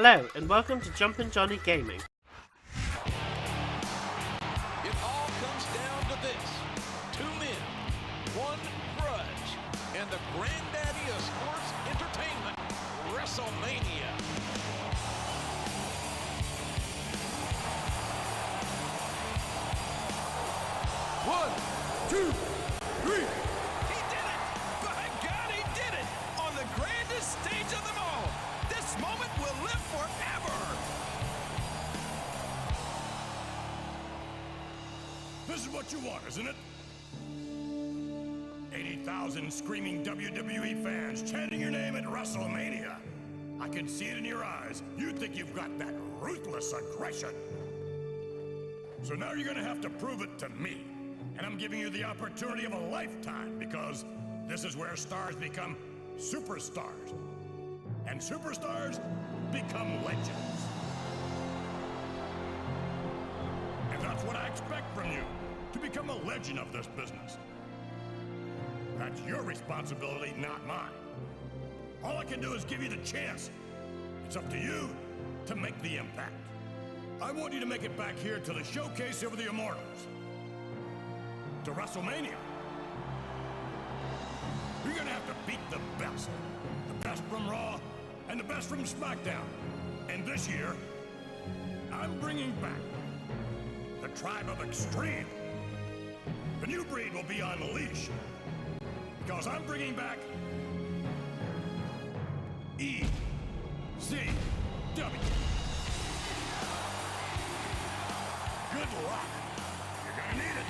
Hello, and welcome to Jumpin' Johnny Gaming. It all comes down to this. 2 men, 1 grudge, and the granddaddy of sports entertainment, Wrestlemania. One, two, three. He did it! By God, he did it! On the grandest stage of them all. This moment will live forever. This is what you want, isn't it? 80,000 screaming WWE fans chanting your name at Wrestlemania. I can see it in your eyes. You think you've got that ruthless aggression. So now you're gonna have to prove it to me. And I'm giving you the opportunity of a lifetime because this is where stars become superstars. And superstars become legends. And that's what I expect from you, to become a legend of this business. That's your responsibility, not mine. All I can do is give you the chance. It's up to you to make the impact. I want you to make it back here to the showcase of the Immortals. To WrestleMania. You're gonna have to beat the best. The best from Raw and the best from Smackdown. And this year, I'm bringing back the Tribe of Extreme. The new breed will be on the leash. Because I'm bringing back ECW. Good luck. You're gonna need it.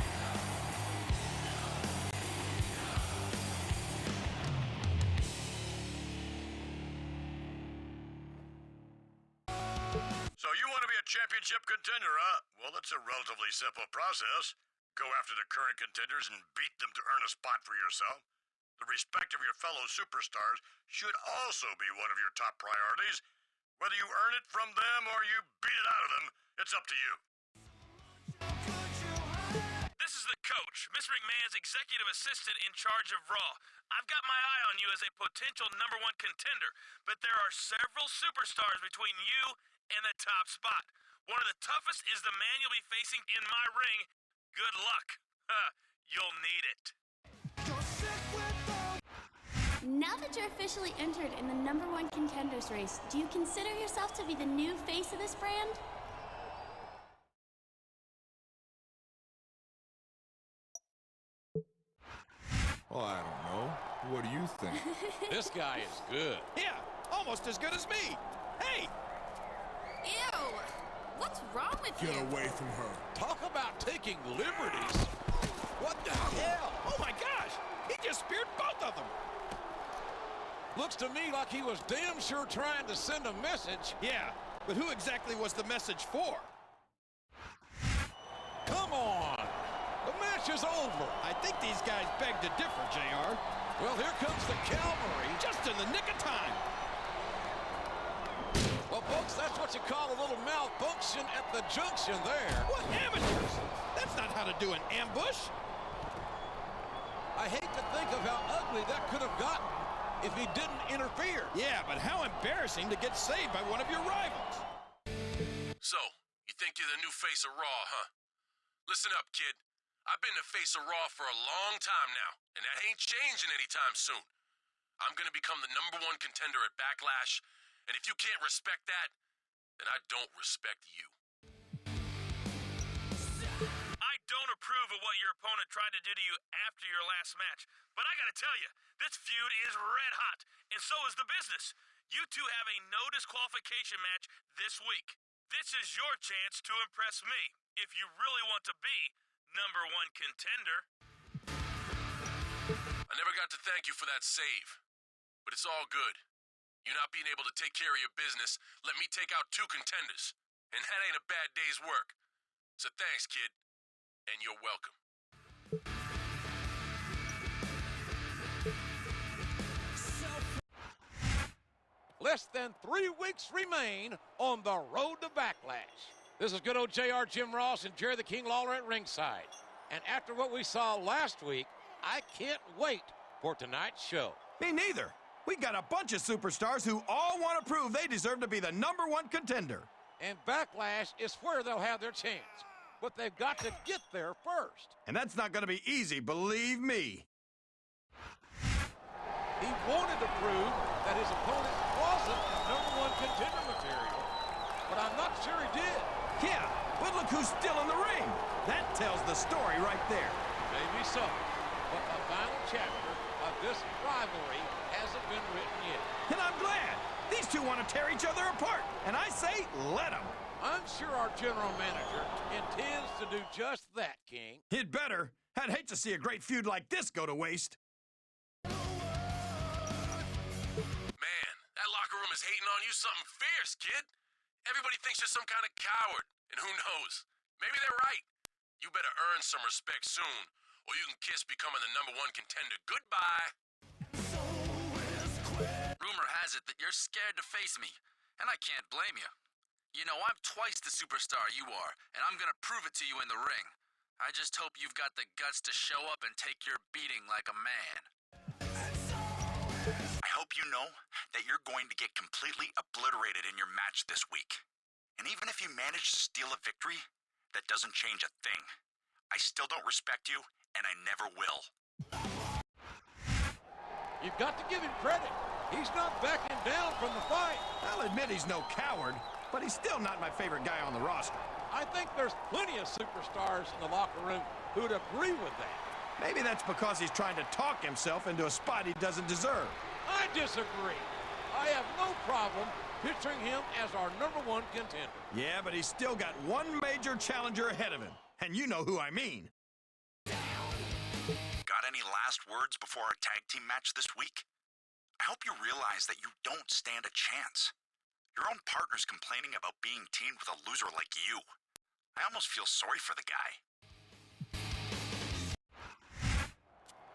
So you want to be a championship contender, huh? Well, that's a relatively simple process. Go after the current contenders and beat them to earn a spot for yourself. The respect of your fellow superstars should also be one of your top priorities. Whether you earn it from them or you beat it out of them, it's up to you. This is the coach, Mr. McMahon's executive assistant in charge of Raw. I've got my eye on you as a potential #1 contender, but there are several superstars between you and the top spot. One of the toughest is the man you'll be facing in my ring. Good luck. You'll need it. Now that you're officially entered in the #1 contenders race, do you consider yourself to be the new face of this brand? Well, I don't know. What do you think? This guy is good. Yeah, almost as good as me. Hey! Ew! What's wrong with you? Get away from her. Talk about taking liberties. What the hell? Oh my gosh! He just speared both of them! Looks to me like he was damn sure trying to send a message. Yeah, but who exactly was the message for? Come on! The match is over. I think these guys beg to differ, JR. Well, here comes the cavalry. Just in the nick of time. Well, folks, that's what you call a little malfunction at the junction there. What amateurs! That's not how to do an ambush. I hate to think of how ugly that could have gotten if he didn't interfere. Yeah, but how embarrassing to get saved by one of your rivals. So, you think you're the new face of Raw, huh? Listen up, kid. I've been the face of Raw for a long time now, and that ain't changing anytime soon. I'm gonna become the #1 contender at Backlash, and if you can't respect that, then I don't respect you. I don't approve of what your opponent tried to do to you after your last match, but I gotta tell you, this feud is red hot, and so is the business. You two have a no disqualification match this week. This is your chance to impress me, if you really want to be #1 contender. I never got to thank you for that save, but it's all good. You not being able to take care of your business let me take out 2 contenders, and that ain't a bad day's work. So thanks, kid, and you're welcome. Less than 3 weeks remain on the road to Backlash. This is good old JR, Jim Ross, and Jerry the King Lawler at ringside. And after what we saw last week, I can't wait for tonight's show. Me neither. We got a bunch of superstars who all want to prove they deserve to be the #1 contender. And Backlash is where they'll have their chance. But they've got to get there first. And that's not going to be easy, believe me. He wanted to prove that his opponent wasn't #1 contender material. But I'm not sure he did. Yeah, but look who's still in the ring. That tells the story right there. Maybe so. But the final chapter of this rivalry hasn't been written yet. And I'm glad. These two want to tear each other apart. And I say, let them. I'm sure our general manager intends to do just that, King. He'd better. I'd hate to see a great feud like this go to waste. Man, that locker room is hating on you something fierce, kid. Everybody thinks you're some kind of coward. And who knows? Maybe they're right. You better earn some respect soon, or you can kiss becoming the #1 contender goodbye. Rumor has it that you're scared to face me, and I can't blame you. You know, I'm twice the superstar you are, and I'm gonna prove it to you in the ring. I just hope you've got the guts to show up and take your beating like a man. I hope you know that you're going to get completely obliterated in your match this week. And even if you manage to steal a victory, that doesn't change a thing. I still don't respect you, and I never will. You've got to give him credit. He's not backing down from the fight. I'll admit he's no coward, but he's still not my favorite guy on the roster. I think there's plenty of superstars in the locker room who would agree with that. Maybe that's because he's trying to talk himself into a spot he doesn't deserve. I disagree. I have no problem picturing him as our #1 contender. Yeah, but he's still got one major challenger ahead of him. And you know who I mean. Got any last words before our tag team match this week? I hope you realize that you don't stand a chance. Your own partner's complaining about being teamed with a loser like you. I almost feel sorry for the guy.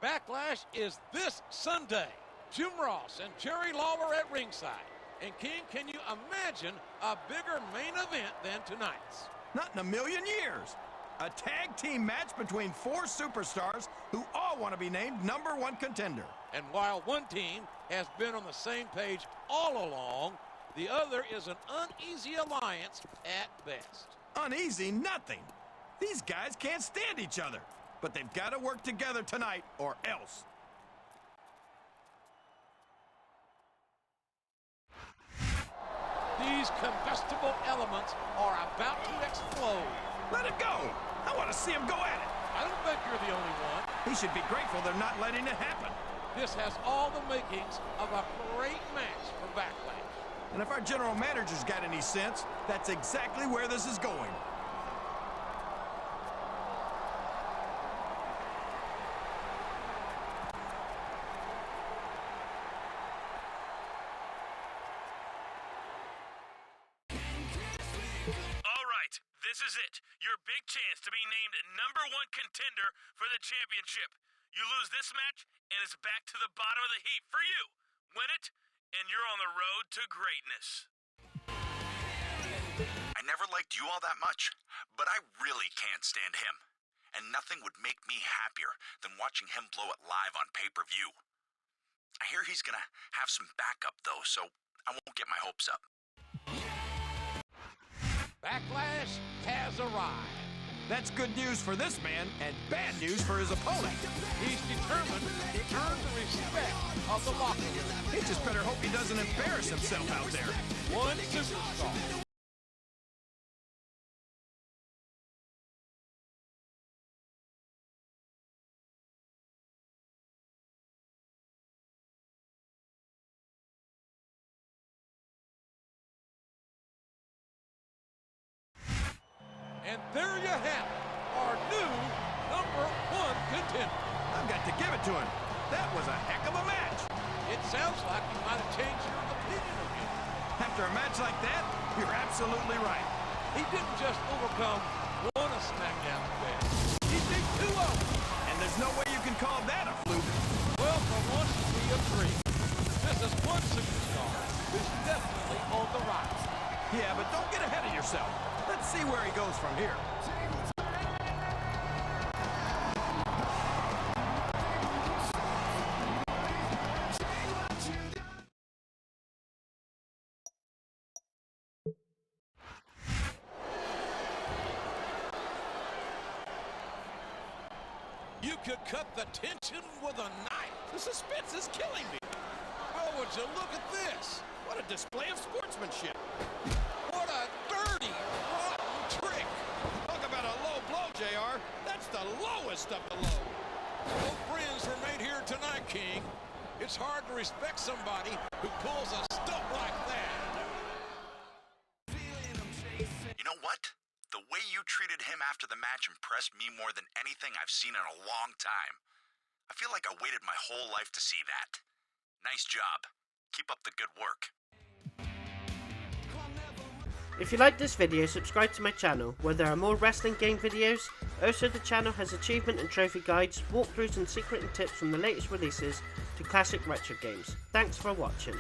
Backlash is this Sunday. Jim Ross and Jerry Lawler at ringside. And King, can you imagine a bigger main event than tonight's? Not in a million years. A tag team match between 4 superstars who all want to be named #1 contender. And while one team has been on the same page all along, the other is an uneasy alliance at best. Uneasy nothing. These guys can't stand each other. But they've got to work together tonight or else. These combustible elements are about to explode. Let it go. I want to see him go at it. I don't think you're the only one. He should be grateful they're not letting it happen. This has all the makings of a great match for Backlash. And if our general manager's got any sense, that's exactly where this is going. All right, this is it. Your big chance to be named #1 contender for the championship. You lose this match, and it's back to the bottom of the heap for you. Win it, and you're on the road to greatness. I never liked you all that much, but I really can't stand him. And nothing would make me happier than watching him blow it live on pay-per-view. I hear he's gonna have some backup, though, so I won't get my hopes up. Backlash has arrived. That's good news for this man and bad news for his opponent. He's determined to earn the respect of the locker room. He just better hope he doesn't embarrass himself out there. One superstar. And there you have it, our new #1 contender. I've got to give it to him. That was a heck of a match. It sounds like you might have changed your opinion of him. After a match like that, you're absolutely right. He didn't just overcome one of SmackDown's best. He beat 2 of them. And there's no way you can call that a fluke. Well, for once we agree. This is one superstar who's definitely on the rise. Yeah, but don't get ahead of yourself. Let's see where he goes from here. you could cut the tension with a knife. The suspense is killing me. Oh, would you look at this? What a display of sportsmanship. What a dirty, rotten trick. Talk about a low blow, JR. That's the lowest of the low. No friends were made here tonight, King. It's hard to respect somebody who pulls a stunt like that. You know what? The way you treated him after the match impressed me more than anything I've seen in a long time. I feel like I waited my whole life to see that. Nice job. Keep up the good work. If you like this video, subscribe to my channel, where there are more wrestling game videos. Also, the channel has achievement and trophy guides, walkthroughs and secret and tips from the latest releases to classic retro games. Thanks for watching.